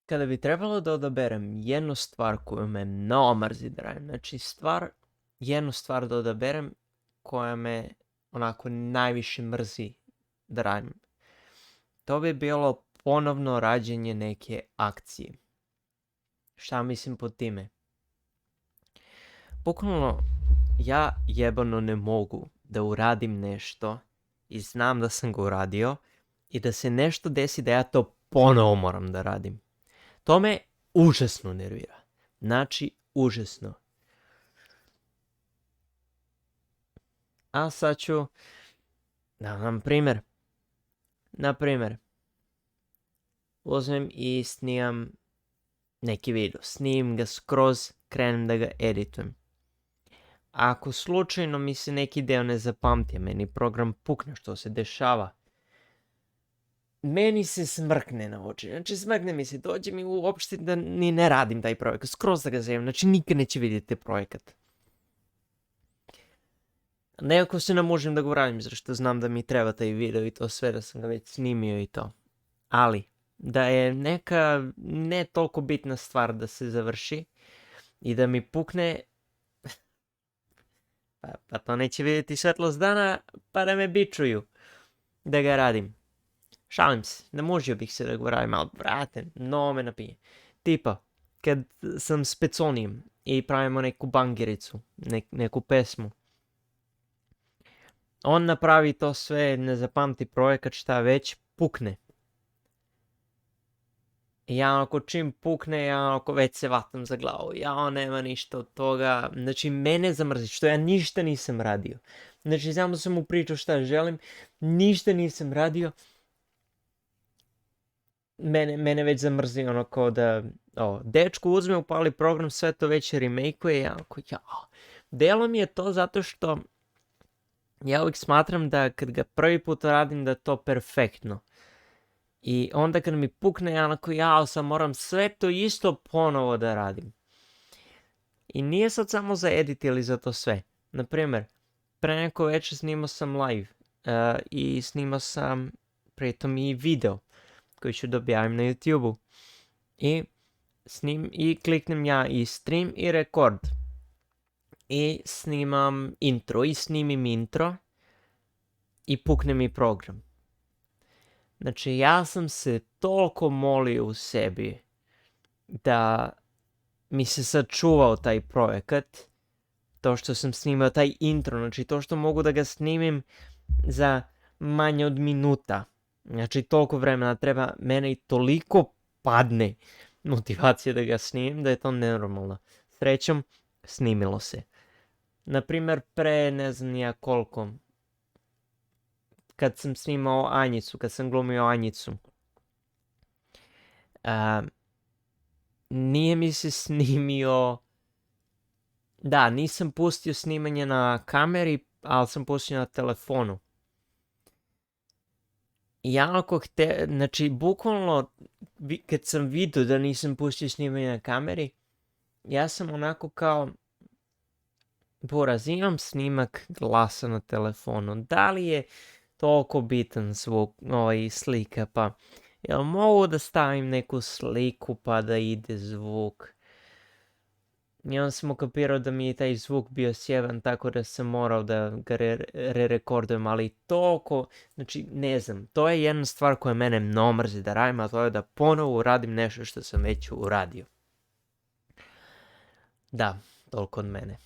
Kada bi trebalo da odaberem jednu stvar koju me mnogo mrzi da radim, znači jednu stvar da odaberem koja me onako najviše mrzi da radim, to bi bilo ponovno rađenje neke akcije. Šta mislim pod time? Bukvalno, ja jebano ne mogu da uradim nešto i znam da sam ga uradio i da se nešto desi da ja to ponovo moram da radim. To me užasno nervira. Znači, užasno. A sad ću da vam primjer. Naprimjer, uzmem i snimam neki video. Snimim ga skroz, krenem da ga editujem. Ako slučajno mi se neki deo ne zapamti, meni program pukne, što se dešava, meni se smrkne na oči. Znači, smrkne mi se, dođe mi uopšte da ni ne radim taj projekat. Skroz da ga zovem, znači nikad neće vidjeti projekat. Nekako se namužim da ga uradim, zašto znam da mi treba taj video i to sve, da sam ga već snimio i to. Ali, da je neka ne toliko bitna stvar da se završi i da mi pukne, pa to neće vidjeti svetlost dana, pa da me bičuju da ga radim. Šalim se, namužio bih se da ga uradim, ali brate, no me napije. Tipa, kad sam s Peconijem i pravimo neku bangericu, neku pesmu, on napravi to sve, ne zapamti projekat, šta već, pukne. I ja onako čim pukne, ja onako već se vatam za glavu. Ja nema ništa od toga. Znači, mene zamrzi, što ja ništa nisam radio. Znači, samo sam mu pričao šta želim, ništa nisam radio. Mene već zamrzi ono kao da, dečko uzme, upali program, sve to već remake-uje, ja onako, Delo mi je to zato što ja uvijek smatram da kad ga prvi put radim da je to perfektno. I onda kad mi pukne, ja onako, sam moram sve to isto ponovo da radim. I nije sad samo za edit ili za to sve. Naprimjer, pre neko večer snimao sam live i snimao sam pritom i video koji ću da objavim na YouTube-u. I kliknem ja i stream i rekord. I snimam intro i snimim intro i pukne mi program. Znači, ja sam se toliko molio u sebi da mi se sačuvao taj projekat, to što sam snimao taj intro, znači to što mogu da ga snimim za manje od minuta. Znači, toliko vremena treba, mene i toliko padne motivacija da ga snimim, da je to nenormalno. Srećom, snimilo se. Naprimjer, pre ne znam ja koliko, kad sam snimao Anjicu, kad sam glumio Anjicu, nije mi se snimio, nisam pustio snimanje na kameri, ali sam pustio na telefonu. I ja onako znači, bukvalno, kad sam vidio da nisam pustio snimanje na kameri, ja sam onako kao, imam snimak glasa na telefonu, da li je toliko bitan zvuk, slika, pa jel mogu da stavim neku sliku pa da ide zvuk? I onda sam ukapirao da mi je taj zvuk bio sjeban, tako da sam morao da ga re-rekordujem, ali toliko, znači ne znam, to je jedna stvar koja mene mnogo mrzi da radim, a to je da ponovo uradim nešto što sam već uradio. Da, toliko od mene.